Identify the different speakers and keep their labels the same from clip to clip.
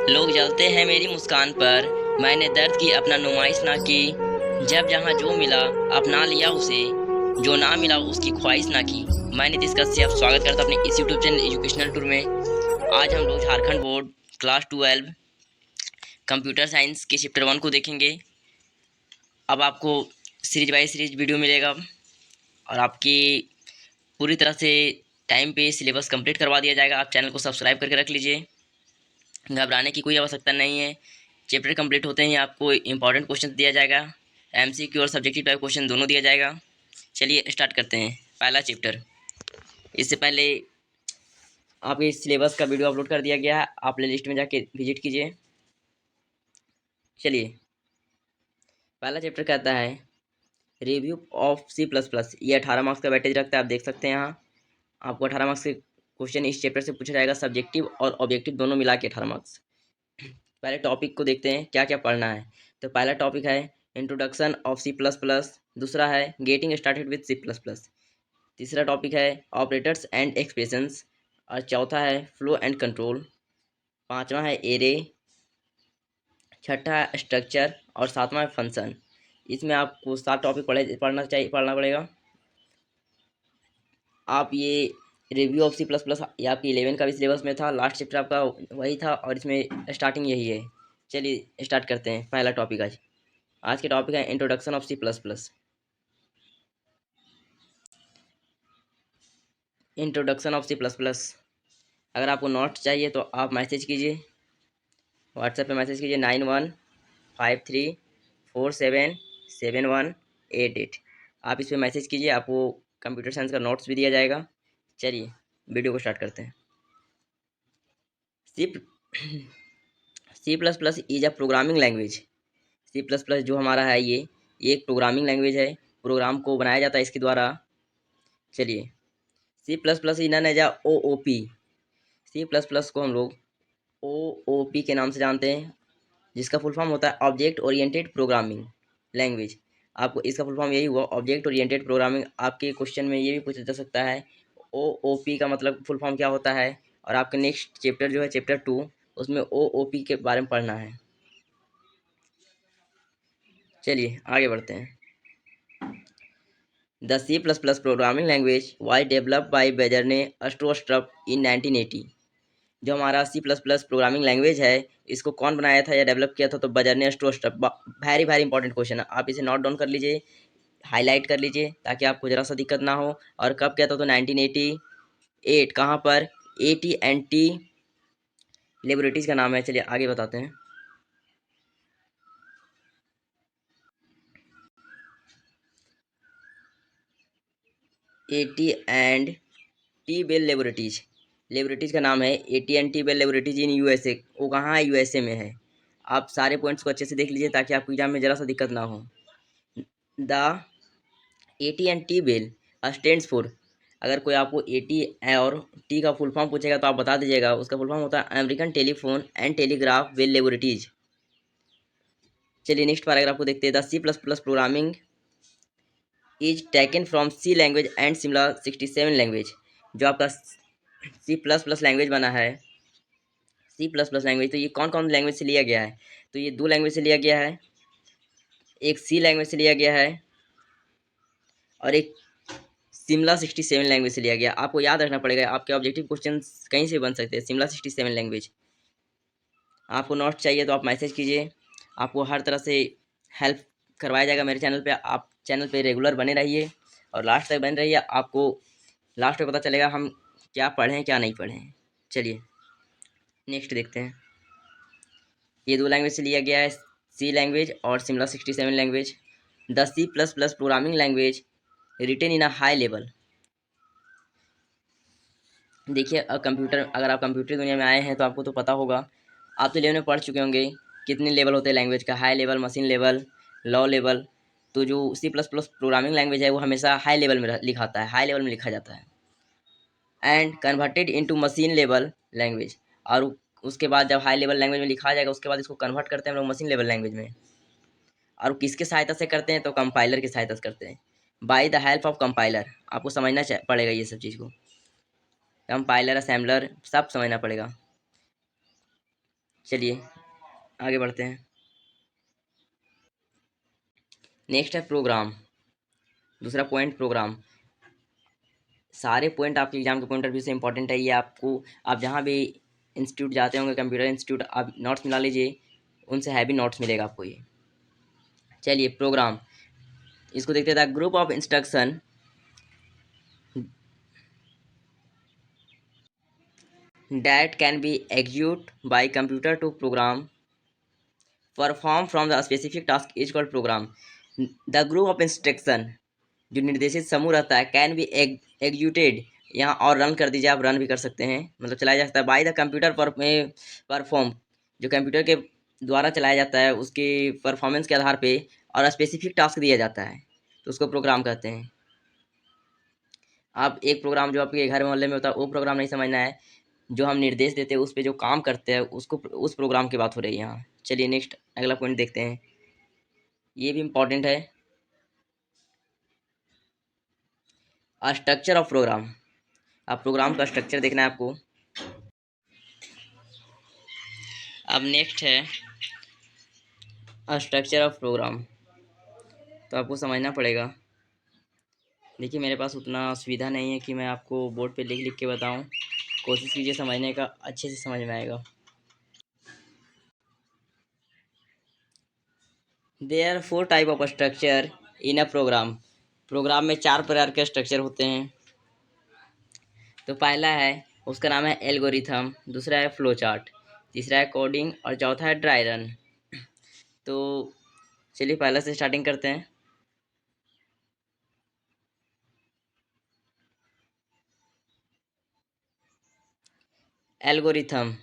Speaker 1: लोग जलते हैं मेरी मुस्कान पर, मैंने दर्द की अपना नुमाइश ना की। जब जहाँ जो मिला अपना लिया उसे, जो ना मिला उसकी ख्वाहिश ना की। मैं नीतीश कश्यप स्वागत करता हूं अपने इस यूट्यूब चैनल एजुकेशनल टूर में। आज हम लोग Jharkhand board class 12 computer science के चैप्टर 1 को देखेंगे। अब आपको सीरीज बाय सीरीज वीडियो मिलेगा और आपकी पूरी तरह से टाइम पे सिलेबस कंप्लीट करवा दिया जाएगा। आप चैनल को सब्सक्राइब करके रख लीजिए, घबराने की कोई आवश्यकता नहीं है। चैप्टर कंप्लीट होते ही आपको इंपॉर्टेंट क्वेश्चन दिया जाएगा, एमसीक्यू और सब्जेक्टिव टाइप क्वेश्चन दोनों दिया जाएगा। चलिए स्टार्ट करते हैं पहला चैप्टर। इससे पहले आपके सिलेबस का वीडियो अपलोड कर दिया गया है, आप प्ले लिस्ट में जाके विजिट कीजिए। चलिए पहला चैप्टर कहता है रिव्यू ऑफ C++। ये 18 मार्क्स का वेटेज रखता है, आप देख सकते हैं यहाँ। आपको 18 मार्क्स के क्वेश्चन इस चैप्टर से पूछा जाएगा, सब्जेक्टिव और ऑब्जेक्टिव दोनों मिला के 18 मार्क्स। पहले टॉपिक को देखते हैं क्या क्या पढ़ना है। तो पहला टॉपिक है इंट्रोडक्शन ऑफ C++, दूसरा है गेटिंग स्टार्टेड विथ C++, तीसरा टॉपिक है ऑपरेटर्स एंड एक्सप्रेशंस, और चौथा है फ्लो एंड कंट्रोल, पांचवा है एरे, छठा है स्ट्रक्चर और सातवां है फंक्शन। इसमें आपको 7 टॉपिक पढ़ना पड़ेगा। आप ये रिव्यू ऑफ C++ ये आपकी 11 का भी सिलेबस में था, लास्ट चैप्टर आपका वही था और इसमें स्टार्टिंग यही है। चलिए स्टार्ट करते हैं पहला टॉपिक। आज के टॉपिक है introduction of C++। Introduction of C++। अगर आपको नोट्स चाहिए तो आप मैसेज कीजिए, व्हाट्सएप पे मैसेज कीजिए 9153477188। आप इस पर मैसेज कीजिए, आपको कंप्यूटर साइंस का नोट्स भी दिया जाएगा। चलिए वीडियो को स्टार्ट करते हैं। सी C++ is a programming language. C++ जो हमारा है ये एक प्रोग्रामिंग लैंग्वेज है, प्रोग्राम को बनाया जाता है इसके द्वारा। चलिए C++ is known as a OOP। C++ को हम लोग OOP के नाम से जानते हैं, जिसका फुल फॉर्म होता है ऑब्जेक्ट ओरिएंटेड प्रोग्रामिंग लैंग्वेज। आपको इसका फुल फॉर्म यही हुआ, ऑब्जेक्ट ओरिएंटेड प्रोग्रामिंग। आपके क्वेश्चन में ये भी पूछा जा सकता है OOP का मतलब फुल फॉर्म क्या होता है, और आपका नेक्स्ट चैप्टर जो है चैप्टर 2, उसमें OOP के बारे में पढ़ना है। चलिए आगे बढ़ते हैं। The C++ programming language was developed by Bjarne Stroustrup in 1980। जो हमारा C++ प्रोग्रामिंग लैंग्वेज है, इसको कौन बनाया था या डेवलप किया था, तो बजरने अस्ट्रोस्ट्रप। वेरी वेरी इंपॉर्टेंट क्वेश्चन है, आप इसे नोट डाउन कर लीजिए, हाईलाइट कर लीजिए ताकि आपको जरा सा दिक्कत ना हो। और कब किया था, तो 1988। कहाँ पर, AT&T लेबोरेटरीज का नाम है। चलिए आगे बताते हैं। AT&T बेल लेबोरेटरीज का नाम है AT&T बेल लेबोरेटरीज इन USA। वो कहाँ है, USA में है। आप सारे पॉइंट्स को अच्छे से देख लीजिए ताकि आपको एग्जाम में जरा सा दिक्कत ना हो। The AT&T Bell stands for. अगर कोई आपको AT और T का फुल फॉर्म पूछेगा तो आप बता दीजिएगा, उसका फुल फॉर्म होता है American telephone and telegraph Bell laboratories. चलिए नेक्स्ट पैराग्राफ को देखते हैं। The C++ programming is taken from C language and Simula 67 language. जो आपका C++ लैंग्वेज बना है, C++ लैंग्वेज, तो ये कौन कौन लैंग्वेज से लिया गया है, तो ये 2 लैंग्वेज से लिया गया है। एक C लैंग्वेज से लिया गया है और एक सिमला 67 लैंग्वेज से लिया गया। आपको याद रखना पड़ेगा, आपके ऑब्जेक्टिव क्वेश्चन कहीं से बन सकते हैं। सिमला 67 लैंग्वेज। आपको नोट्स चाहिए तो आप मैसेज कीजिए, आपको हर तरह से हेल्प करवाया जाएगा मेरे चैनल पे। आप चैनल पे रेगुलर बने रहिए और लास्ट तक बने रहिए, आपको लास्ट में पता चलेगा हम क्या पढ़ें क्या नहीं पढ़ें। चलिए नेक्स्ट देखते हैं। ये 2 लैंग्वेज से लिया गया है, C लैंग्वेज और Simula 67 language. The C++ programming language written in a high level. देखिए कंप्यूटर, अगर आप कंप्यूटर दुनिया में आए हैं तो आपको तो पता होगा, आप तो 11 में पढ़ चुके होंगे कितने लेवल होते हैं लैंग्वेज का, high level, machine level, low level. तो जो C++ प्रोग्रामिंग लैंग्वेज है वो हमेशा हाई लेवल में लिखाता है, हाई लेवल में लिखा जाता है। And converted into machine level language. और उसके बाद जब हाई लेवल लैंग्वेज में लिखा जाएगा उसके बाद इसको कन्वर्ट करते हैं हम लोग मशीन लेवल लैंग्वेज में। और किसके सहायता से करते हैं, तो कंपाइलर की सहायता से करते हैं, by the help of compiler. आपको समझना पड़ेगा ये सब चीज़ को, कंपाइलर, असेंबलर सब समझना पड़ेगा। चलिए आगे बढ़ते हैं। नेक्स्ट है प्रोग्राम। दूसरा पॉइंट प्रोग्राम। सारे पॉइंट आपके एग्जाम के पॉइंट ऑफ व्यू से इंपॉर्टेंट है। ये आपको, आप जहाँ भी इंस्टीट्यूट जाते होंगे, कंप्यूटर इंस्टीट्यूट, आप नोट्स मिला लीजिए, उनसे हैवी नोट्स मिलेगा आपको ये। चलिए प्रोग्राम, इसको देखते थे। Group of instruction that can be executed by computer to program perform from the specific task is called program. The group of instruction, जो निर्देशित समूह रहता है, कैन बी एग्जीक्यूटेड, यहाँ और रन कर दीजिए, आप रन भी कर सकते हैं, मतलब चलाया जा सकता है, बाय द कंप्यूटर परफॉर्म, जो कंप्यूटर के द्वारा चलाया जाता है, उसके परफॉर्मेंस के आधार पे, और स्पेसिफिक टास्क दिया जाता है, तो उसको प्रोग्राम कहते हैं। आप एक प्रोग्राम जो आपके घर मोहल्ले में होता है वो प्रोग्राम नहीं समझना है, जो हम निर्देश देते हैं उस पर जो काम करते हैं उसको, उस प्रोग्राम की बात हो रही है यहाँ। चलिए नेक्स्ट अगला पॉइंट देखते हैं, ये भी इम्पॉर्टेंट है, स्ट्रक्चर ऑफ प्रोग्राम। अब प्रोग्राम का स्ट्रक्चर देखना है आपको। अब नेक्स्ट है स्ट्रक्चर ऑफ प्रोग्राम, तो आपको समझना पड़ेगा। देखिए मेरे पास उतना सुविधा नहीं है कि मैं आपको बोर्ड पे लिख लिख के बताऊं, कोशिश कीजिए समझने का, अच्छे से समझ में आएगा। There are 4 type of structure in a program. Program में 4 प्रकार के स्ट्रक्चर होते हैं। तो पहला है, उसका नाम है एल्गोरिथम, दूसरा है फ्लो चार्ट, तीसरा है कोडिंग, और चौथा है ड्राई रन। तो चलिए पहला से स्टार्टिंग करते हैं। एल्गोरिथम,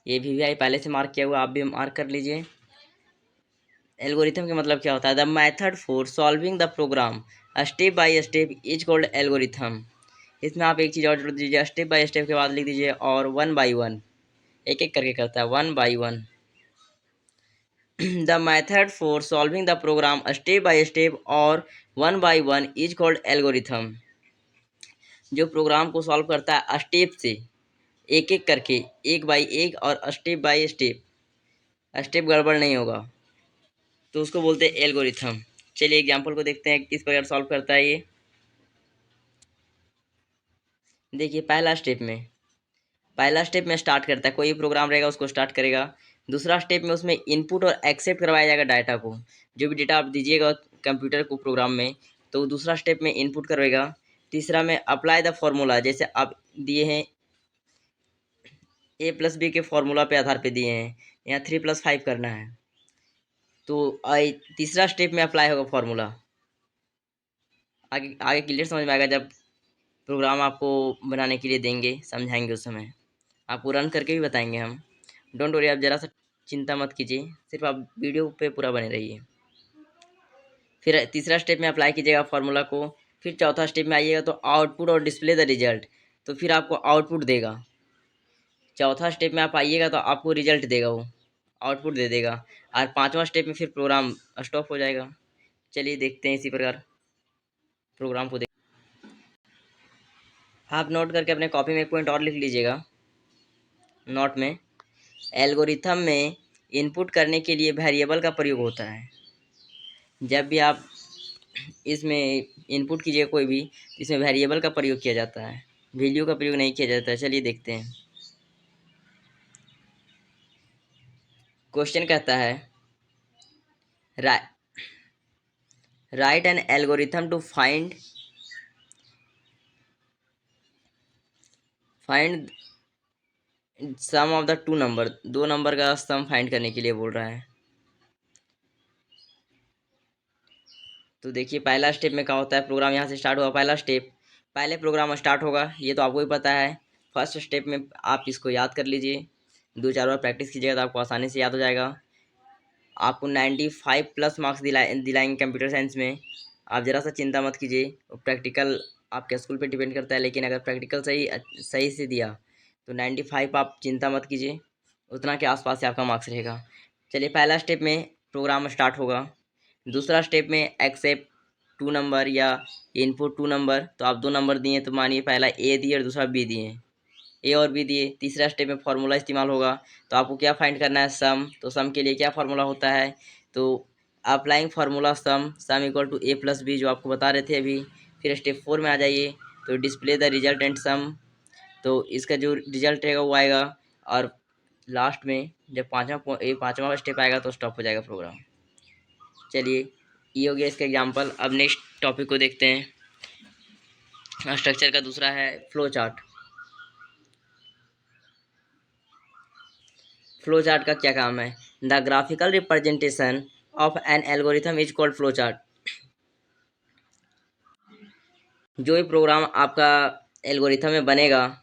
Speaker 1: ये भी आई पहले से मार्क किया हुआ, आप भी मार्क कर लीजिए। एल्गोरिथम का मतलब क्या होता है? The method for solving the program step by step is called algorithm. इसमें आप एक चीज़ और जोड़ दीजिए, स्टेप बाय स्टेप के बाद लिख दीजिए और वन बाय वन, एक एक करके करता है, one by one. The method for solving the program step by step और one by one is called algorithm. जो प्रोग्राम को सॉल्व करता है स्टेप से, एक एक करके, एक बाय एक और स्टेप बाय स्टेप, स्टेप गड़बड़ नहीं होगा, तो उसको बोलते हैं एल्गोरिथम। चलिए एग्जांपल को देखते हैं किस प्रकार सॉल्व करता है ये। देखिए पहला स्टेप में स्टार्ट करता है, कोई प्रोग्राम रहेगा उसको स्टार्ट करेगा। दूसरा स्टेप में उसमें इनपुट और एक्सेप्ट करवाया जाएगा डाटा को, जो भी डेटा आप दीजिएगा कंप्यूटर को प्रोग्राम में, तो दूसरा स्टेप में इनपुट करेगा। तीसरा में अप्लाई द फॉर्मूला, जैसे आप दिए हैं ए प्लस बी के फॉर्मूला पे आधार पे दिए हैं, यहाँ 3+5 करना है, तो तीसरा स्टेप में अप्लाई होगा फॉर्मूला। आगे आगे क्लियर समझ में आएगा जब प्रोग्राम आपको बनाने के लिए देंगे, समझाएंगे उस समय, आपको रन करके भी बताएंगे हम। डोंट वरी, आप ज़रा सा चिंता मत कीजिए, सिर्फ आप वीडियो पे पूरा बने रहिए। फिर तीसरा स्टेप में अप्लाई कीजिएगा फार्मूला को। फिर चौथा स्टेप में आइएगा तो आउटपुट और डिस्प्ले द रिजल्ट, तो फिर आपको आउटपुट देगा। चौथा स्टेप में आप आइएगा तो आपको रिजल्ट देगा, वो आउटपुट दे देगा। और पाँचवा स्टेप में फिर प्रोग्राम स्टॉप हो जाएगा। चलिए देखते हैं इसी प्रकार प्रोग्राम को। आप नोट करके अपने कॉपी में एक पॉइंट और लिख लीजिएगा नोट में। एल्गोरिथम में इनपुट करने के लिए वेरिएबल का प्रयोग होता है। जब भी आप इसमें इनपुट कीजिएगा कोई भी, इसमें वेरिएबल का प्रयोग किया जाता है, वैल्यू का प्रयोग नहीं किया जाता है। चलिए देखते हैं। क्वेश्चन कहता है write an algorithm to find sum of the two number, दो नंबर का सम फाइंड करने के लिए बोल रहा है। तो देखिए पहला स्टेप में क्या होता है, प्रोग्राम यहाँ से स्टार्ट हुआ, पहला स्टेप, पहले प्रोग्राम स्टार्ट होगा, ये तो आपको ही पता है। फर्स्ट स्टेप में आप इसको याद कर लीजिए, 2-4 बार प्रैक्टिस कीजिएगा तो आपको आसानी से याद हो जाएगा। आपको 95+ मार्क्स दिलाएंगे कंप्यूटर साइंस में। आप ज़रा सा चिंता मत कीजिए, प्रैक्टिकल आपके स्कूल पे डिपेंड करता है, लेकिन अगर प्रैक्टिकल सही से दिया तो 95 आप चिंता मत कीजिए, उतना के आसपास से आपका मार्क्स रहेगा। चलिए पहला स्टेप में प्रोग्राम स्टार्ट होगा। दूसरा स्टेप में एक्सेप्ट टू नंबर या इनपुट टू नंबर, तो आप दो नंबर दिए तो मानिए पहला ए दिए और दूसरा बी दिए, ए और बी दिए। तीसरा स्टेप में फार्मूला इस्तेमाल होगा। तो आपको क्या फाइंड करना है, सम। तो सम के लिए क्या फार्मूला होता है, तो applying formula sum equal to a plus b, जो आपको बता रहे थे अभी। फिर स्टेप 4 में आ जाइए, तो display the result and sum. तो इसका जो रिजल्ट रहेगा वो आएगा, और लास्ट में जब पाँचवा स्टेप आएगा तो स्टॉप हो जाएगा प्रोग्राम। चलिए, ये हो गया इसका एग्जाम्पल। अब नेक्स्ट टॉपिक को देखते हैं। स्ट्रक्चर का दूसरा है फ्लो चार्ट। फ्लो चार्ट का क्या काम है, the graphical representation of an algorithm is called flow chart. जो भी प्रोग्राम आपका एल्गोरिथम में बनेगा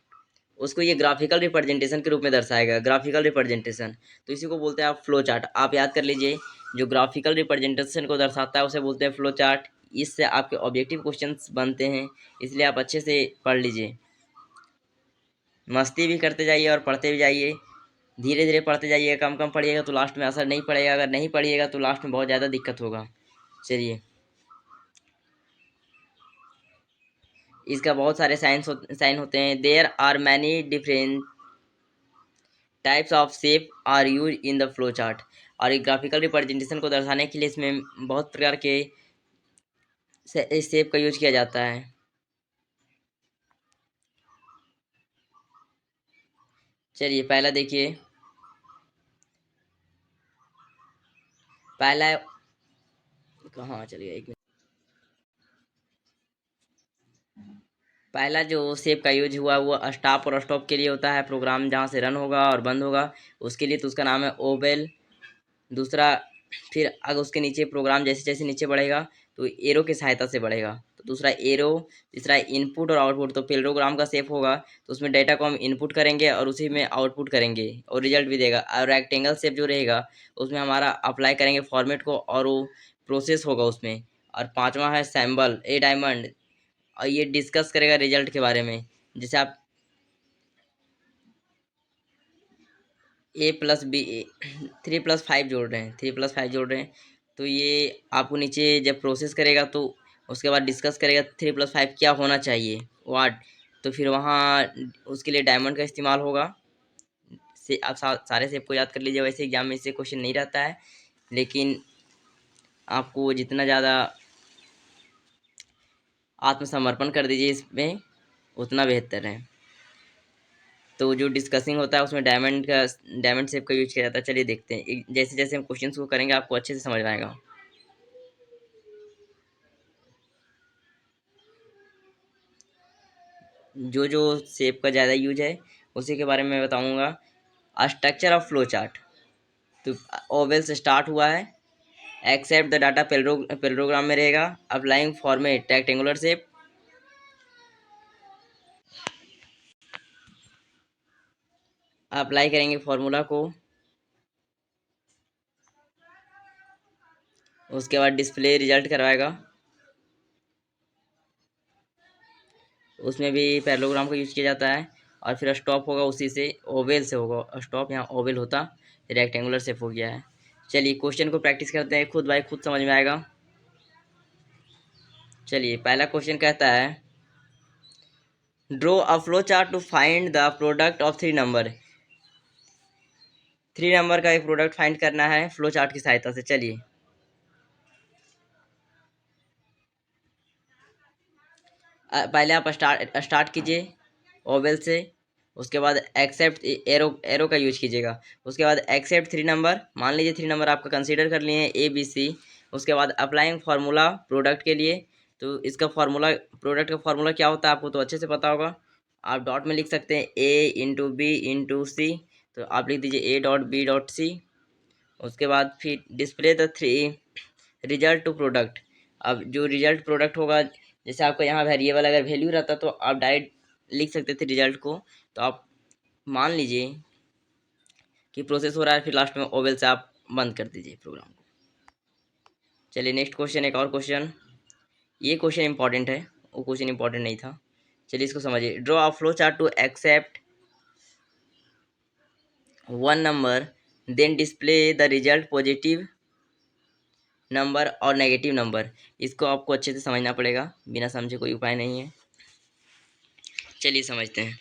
Speaker 1: उसको ये ग्राफिकल रिप्रेजेंटेशन के रूप में दर्शाएगा, ग्राफिकल रिप्रेजेंटेशन। तो इसी को बोलते हैं आप फ्लो चार्ट। आप याद कर लीजिए, जो ग्राफिकल रिप्रेजेंटेशन को दर्शाता है उसे बोलते हैं फ्लो चार्ट। इससे आपके ऑब्जेक्टिव क्वेश्चंस बनते हैं, इसलिए आप अच्छे से पढ़ लीजिए। मस्ती भी करते जाइए और पढ़ते भी जाइए, धीरे धीरे पढ़ते जाइए। कम कम पढ़िएगा तो लास्ट में असर नहीं पड़ेगा, अगर नहीं पढ़िएगा तो लास्ट में बहुत ज़्यादा दिक्कत होगा। चलिए, इसका बहुत सारे साइन होते हैं। There are many different types of shape are use in the flow chart. और एक ग्राफिकल रिप्रेजेंटेशन को दर्शाने के लिए इसमें बहुत प्रकार के शेप का यूज किया जाता है। चलिए, पहला देखिए। पहला कहाँ चलिए, एक मिनट। पहला जो शेप का यूज हुआ वो स्टॉप और स्टॉप के लिए होता है, प्रोग्राम जहाँ से रन होगा और बंद होगा उसके लिए, तो उसका नाम है ओवेल। दूसरा, फिर अगर उसके नीचे प्रोग्राम जैसे जैसे नीचे बढ़ेगा तो एरो की सहायता से बढ़ेगा, तो दूसरा एरो। तीसरा इनपुट और आउटपुट, तो पेलोग्राम का शेप होगा तो उसमें डाटा को हम इनपुट करेंगे और उसी में आउटपुट करेंगे और रिजल्ट भी देगा। और रेक्टेंगल शेप जो रहेगा उसमें हमारा अप्लाई करेंगे फॉर्मेट को और वो प्रोसेस होगा उसमें। और पांचवा है सैम्बल, ए डायमंड, और ये डिस्कस करेगा रिजल्ट के बारे में। जैसे आप ए प्लस बी, 3+5 जोड़ रहे हैं, 3+5 जोड़ रहे हैं, तो ये आपको नीचे जब प्रोसेस करेगा तो उसके बाद डिस्कस करेगा 3+5 क्या होना चाहिए, वाट। तो फिर वहाँ उसके लिए डायमंड का इस्तेमाल होगा। से आप सारे सेप को याद कर लीजिए, वैसे एग्जाम में इससे क्वेश्चन नहीं रहता है, लेकिन आपको जितना ज़्यादा आत्मसमर्पण कर दीजिए इसमें उतना बेहतर है। तो जो डिस्कसिंग होता है उसमें डायमंड शेप का यूज किया जाता है। चलिए देखते हैं, जैसे जैसे हम क्वेश्चंस को करेंगे आपको अच्छे से समझ में आएगा। जो जो शेप का ज़्यादा यूज है उसी के बारे में मैं बताऊंगा। स्ट्रक्चर ऑफ फ्लो चार्ट, तो ओवल से स्टार्ट हुआ है। एक्सेप्ट द डाटा पेलोग्राम में रहेगा। Applying format rectangular shape, apply करेंगे फॉर्मूला को। उसके बाद डिस्प्ले रिजल्ट करवाएगा, उसमें भी पैरेललोग्राम का यूज किया जाता है। और फिर स्टॉप होगा उसी से, ओवेल से होगा स्टॉप, यहाँ ओवेल होता, रेक्टेंगुलर शेप हो गया है। चलिए क्वेश्चन को प्रैक्टिस करते हैं, खुद बाय खुद समझ में आएगा। चलिए, पहला क्वेश्चन कहता है draw a flow chart to find the product of 3 number. 3 number का एक प्रोडक्ट फाइंड करना है फ्लो चार्ट की सहायता से। चलिए, पहले आप स्टार्ट कीजिए ओवेल से। उसके बाद एक्सेप्ट एरो का यूज कीजिएगा। उसके बाद एक्सेप्ट 3 नंबर, मान लीजिए 3 नंबर आपका कंसीडर कर लिए ए बी सी। उसके बाद अप्लाइंग फार्मूला प्रोडक्ट के लिए, तो इसका फार्मूला, प्रोडक्ट का फार्मूला क्या होता है आपको तो अच्छे से पता होगा। आप डॉट में लिख सकते हैं a into b into c, तो आप लिख दीजिए a dot b dot c. उसके बाद फिर display the 3 result to product. अब जो रिजल्ट प्रोडक्ट होगा, जैसे आपका यहाँ वेरिएबल अगर वैल्यू रहता तो आप डायरेक्ट लिख सकते थे रिजल्ट को। तो आप मान लीजिए कि प्रोसेस हो रहा है, फिर लास्ट में ओवेल से आप बंद कर दीजिए प्रोग्राम को। चलिए नेक्स्ट क्वेश्चन, एक और क्वेश्चन। ये क्वेश्चन इंपॉर्टेंट है, वो क्वेश्चन इंपॉर्टेंट नहीं था। चलिए इसको समझिए। Draw a flow chart to accept 1 number, then display the result positive number और नेगेटिव नंबर। इसको आपको अच्छे से समझना पड़ेगा, बिना समझे कोई उपाय नहीं है। चलिए समझते हैं।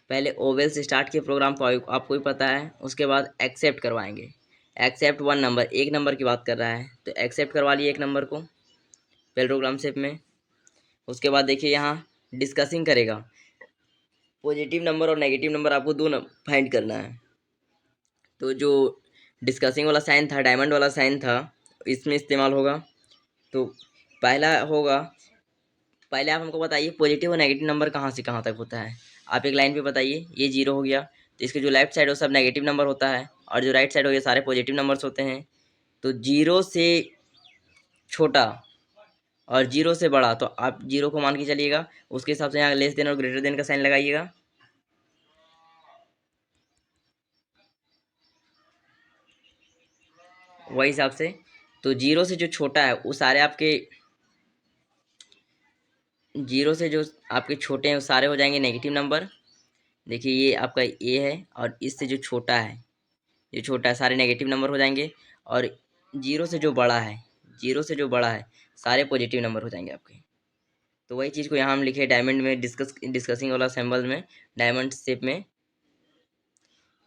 Speaker 1: पहले ओवेल से स्टार्ट किए प्रोग्राम को, आपको भी पता है। उसके बाद एक्सेप्ट करवाएंगे, एक्सेप्ट 1 नंबर, 1 नंबर की बात कर रहा है तो एक्सेप्ट करवा लिए 1 नंबर को पैरेललोग्राम शेप में। उसके बाद देखिए यहाँ डिस्कसिंग करेगा, पॉजिटिव नंबर और नेगेटिव नंबर आपको दो फाइंड करना है। तो जो डिस्कसिंग वाला साइन था, डायमंड वाला साइन था, इसमें इस्तेमाल होगा। तो पहला होगा, पहले आप हमको बताइए पॉजिटिव और नेगेटिव नंबर कहाँ से कहाँ तक होता है। आप एक लाइन पे बताइए, ये 0 हो गया तो इसके जो लेफ्ट साइड हो सब नेगेटिव नंबर होता है, और जो राइट साइड हो ये सारे पॉजिटिव नंबर्स होते हैं। तो 0 से छोटा और 0 से बड़ा, तो आप 0 को मान के चलिएगा, उसके हिसाब से यहाँ लेस देन और ग्रेटर देन का साइन लगाइएगा। वही हिसाब से, तो 0 से जो छोटा है वो सारे आपके, 0 से जो आपके छोटे हैं वो सारे हो जाएंगे नेगेटिव नंबर। देखिए ये आपका ए है, और इससे जो छोटा है, जो छोटा है सारे नेगेटिव नंबर हो जाएंगे। और 0 से जो बड़ा है, 0 से जो बड़ा है सारे पॉजिटिव नंबर हो जाएंगे आपके। तो वही चीज़ को यहाँ हम लिखे डायमंड में, डिस्कसिंग वाला सिंबल में, डायमंड शेप में,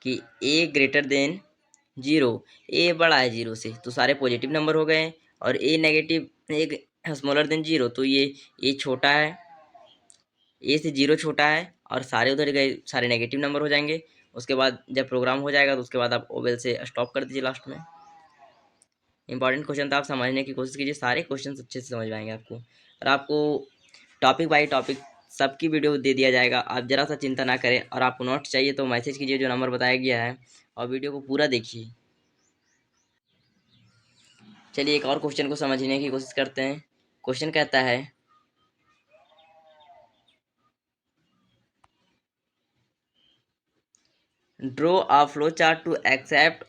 Speaker 1: कि ए ग्रेटर देन 0, ए बड़ा है 0 से तो सारे पॉजिटिव नंबर हो गए, और ए नेगेटिव, एक स्मॉलर देन 0 तो ये ए छोटा है, ए से 0 छोटा है, और सारे उधर गए सारे नेगेटिव नंबर हो जाएंगे। उसके बाद जब प्रोग्राम हो जाएगा तो उसके बाद आप ओवेल से स्टॉप कर दीजिए लास्ट में। इंपॉर्टेंट क्वेश्चन था, आप समझने की कोशिश कीजिए, सारे क्वेश्चन अच्छे से समझ में आएंगे आपको। और आपको टॉपिक बाय टॉपिक सबकी वीडियो दे दिया जाएगा, आप जरा सा चिंता ना करें। और आपको नोट्स चाहिए तो मैसेज कीजिए जो नंबर बताया गया है, और वीडियो को पूरा देखिए। चलिए एक और क्वेश्चन को समझने की कोशिश करते हैं। क्वेश्चन कहता है, draw a flow chart to accept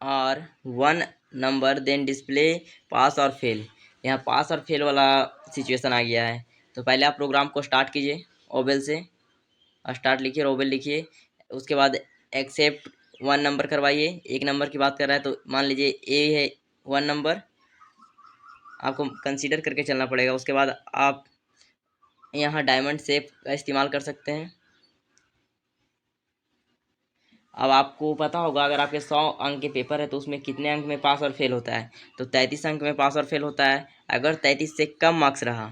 Speaker 1: और 1 नंबर देन डिस्प्ले पास और फेल। यहाँ पास और फेल वाला सिचुएशन आ गया है। तो पहले आप प्रोग्राम को स्टार्ट कीजिए ओवेल से, स्टार्ट लिखिए और ओवेल लिखिए। उसके बाद एक्सेप्ट 1 नंबर करवाइए, 1 नंबर की बात कर रहा है तो मान लीजिए ए है 1 नंबर, आपको कंसीडर करके चलना पड़ेगा। उसके बाद आप यहाँ डायमंड शेप का इस्तेमाल कर सकते हैं। अब आपको पता होगा अगर आपके 100 अंक के पेपर है तो उसमें कितने अंक में पास और फेल होता है, तो 33 अंक में पास और फेल होता है। अगर 33 से कम मार्क्स रहा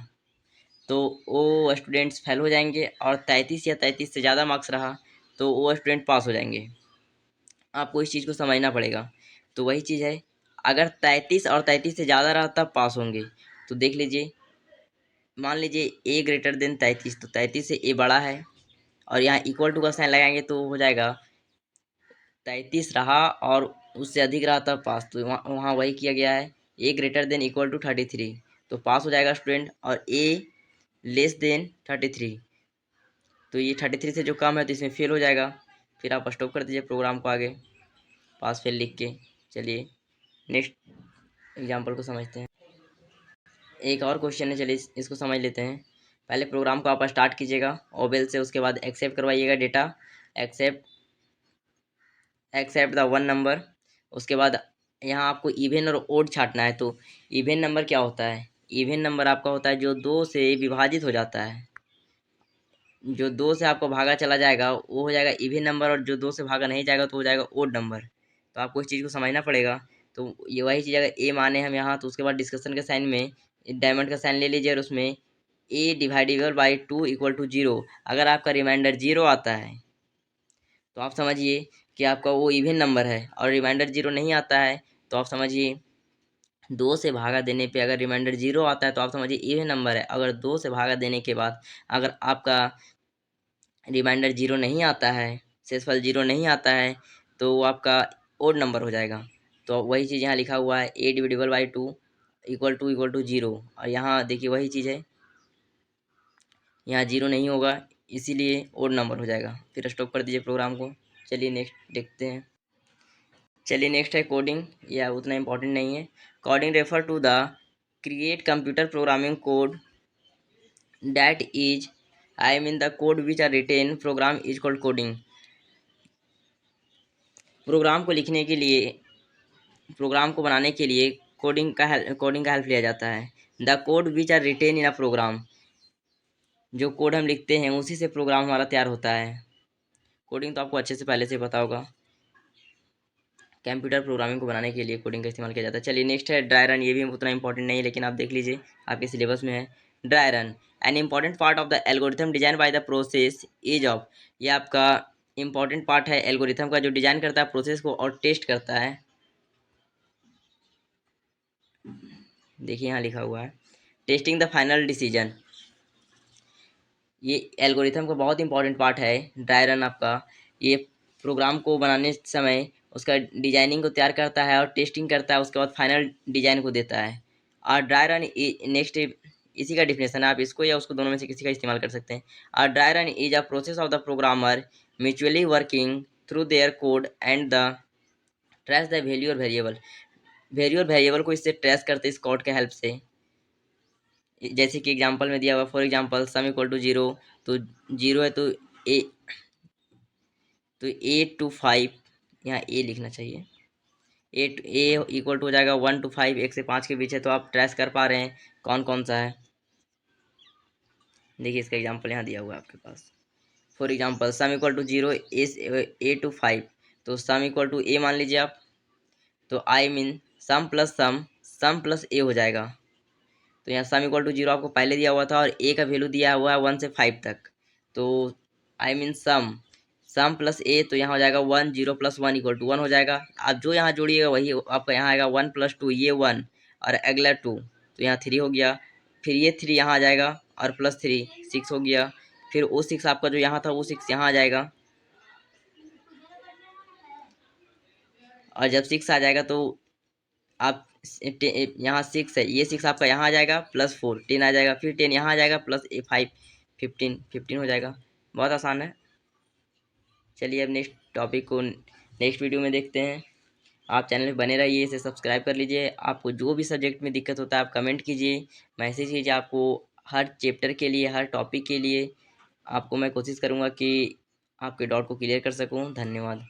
Speaker 1: तो वो स्टूडेंट्स फेल हो जाएंगे, और 33 या 33 से ज़्यादा मार्क्स रहा तो वो स्टूडेंट पास हो जाएंगे। आपको इस चीज़ को समझना पड़ेगा। तो वही चीज़ है, अगर 33 और 33 से ज़्यादा रहा तब पास होंगे। तो देख लीजिए, मान लीजिए ए ग्रेटर देन 33, तो 33 से ए बड़ा है, और यहाँ इक्वल टू का साइन लगाएंगे तो हो जाएगा 33 रहा और उससे अधिक रहा तब पास। तो वहाँ वहाँ वही किया गया है, ए ग्रेटर देन इक्वल टू 33, तो पास हो जाएगा स्टूडेंट, और ए लेस देन 33, तो ये 33 से जो कम है तो इसमें फेल हो जाएगा। फिर आप स्टॉप कर दीजिए प्रोग्राम को आगे, पास फेल लिख के। चलिए नेक्स्ट एग्जाम्पल को समझते हैं। एक और क्वेश्चन है, चलिए इसको समझ लेते हैं। पहले प्रोग्राम को आप स्टार्ट कीजिएगा ओवेल से, उसके बाद एक्सेप्ट करवाइएगा data, accept accept the 1 number. उसके बाद यहाँ आपको इवन और ओड छाटना है। तो इवन नंबर क्या होता है, इवन नंबर आपका होता है जो 2 से विभाजित हो जाता है, जो 2 से आपको भागा चला जाएगा वो हो जाएगा इवन नंबर, और जो 2 से भागा नहीं जाएगा तो हो जाएगा ओड नंबर। तो आपको इस चीज़ को समझना पड़ेगा। तो ये वही चीज़, अगर ए माने हम यहाँ तो उसके बाद डिस्कशन के साइन में डायमंड का साइन ले लीजिए, और उसमें ए डिवाइडेबल बाई 2 इक्वल टू 0। अगर आपका रिमाइंडर 0 आता है तो आप समझिए कि आपका वो इवन नंबर है, और रिमाइंडर 0 नहीं आता है तो आप समझिए 2 से भागा देने पे अगर रिमाइंडर 0 आता है तो आप समझिए इवन नंबर है। अगर 2 से भागा देने के बाद अगर आपका रिमाइंडर 0 नहीं आता है, शेषफल 0 नहीं आता है, तो वो आपका ओड नंबर हो जाएगा। तो वही चीज़ यहाँ लिखा हुआ है, ए डिविडेबल बाई 2 इक्वल टू 0, और यहाँ देखिए वही चीज़ है, यहाँ 0 नहीं होगा इसीलिए ओड नंबर हो जाएगा। फिर स्टॉप कर दीजिए प्रोग्राम को। चलिए नेक्स्ट देखते हैं। चलिए नेक्स्ट है कोडिंग, या उतना इम्पोर्टेंट नहीं है। Coding refer to the create computer programming code that is I mean the code which are written program is called coding. Program को लिखने के लिए, प्रोग्राम को बनाने के लिए कोडिंग का हेल्प लिया जाता है। The code which are written in a program, जो कोड हम लिखते हैं उसी से प्रोग्राम हमारा तैयार होता है। कोडिंग तो आपको अच्छे से पहले से पता होगा, कंप्यूटर प्रोग्रामिंग को बनाने के लिए कोडिंग का इस्तेमाल किया जाता है। चलिए नेक्स्ट है ड्राई रन। ये भी उतना इंपॉर्टेंट नहीं है, लेकिन आप देख लीजिए आपके सिलेबस में है। Dry run an important part of the algorithm design by the process is of. ये आपका इंपॉर्टेंट पार्ट है एल्गोरिथम का, जो डिजाइन करता है प्रोसेस को और टेस्ट करता है। देखिए यहाँ लिखा हुआ है टेस्टिंग द फाइनल डिसीजन। ये एल्गोरिथम का बहुत इंपॉर्टेंट पार्ट है ड्राई रन आपका। ये प्रोग्राम को बनाने समय उसका डिजाइनिंग को तैयार करता है और टेस्टिंग करता है, उसके बाद फाइनल डिजाइन को देता है। और ड्राई रन नेक्स्ट इसी का डिफिनेशन है, आप इसको या उसको दोनों में से किसी का इस्तेमाल कर सकते हैं। और dry run is a process of the programmer mutually working through their code and the trace the value और वेरिएबल। वैल्यू और वेरिएबल को इससे ट्रेस करते हैं इस कोड के हेल्प से। जैसे कि एग्जांपल में दिया हुआ, for example sum equal to 0, तो 0 है तो ए टू 5, यहाँ ए लिखना चाहिए। ए इक्वल टू हो जाएगा 1 to 5, 1 से 5 के बीच है, तो आप ट्रेस कर पा रहे हैं कौन कौन सा है। देखिए इसका एग्जांपल यहाँ दिया हुआ है आपके पास। For example sum equal to 0 A to 5, तो सम इक्वल टू ए मान लीजिए आप, तो आई मीन सम प्लस ए हो जाएगा। तो यहाँ सम इक्वल टू 0 आपको पहले दिया हुआ था और ए का वैल्यू दिया हुआ है 1 से 5 तक, तो आई मीन सम प्लस ए, तो यहाँ हो जाएगा 1, 0 प्लस 1 इक्वल टू 1 हो जाएगा। आप जो यहाँ जोड़िएगा वही आपका यहाँ आएगा 1 प्लस 2, ये 1 और अगला 2, तो यहाँ 3 हो गया। फिर ये 3 यहाँ आ जाएगा और प्लस 3 6 हो गया। फिर वो 6 आपका जो यहाँ था वो 6 यहाँ आ जाएगा, और जब 6 आ जाएगा तो आप यहाँ 6 है, ये 6 आपका यहाँ आ जाएगा प्लस 4 10 आ जाएगा, फिर 10 यहाँ आ जाएगा प्लस 5 15 हो जाएगा। बहुत आसान है। चलिए अब नेक्स्ट टॉपिक को नेक्स्ट वीडियो में देखते हैं। आप चैनल में बने रहिए, इसे सब्सक्राइब कर लीजिए। आपको जो भी सब्जेक्ट में दिक्कत होता है आप कमेंट कीजिए, मैसेज कीजिए। आपको हर चैप्टर के लिए, हर टॉपिक के लिए आपको मैं कोशिश करूँगा कि आपके डाउट को क्लियर कर सकूँ। धन्यवाद।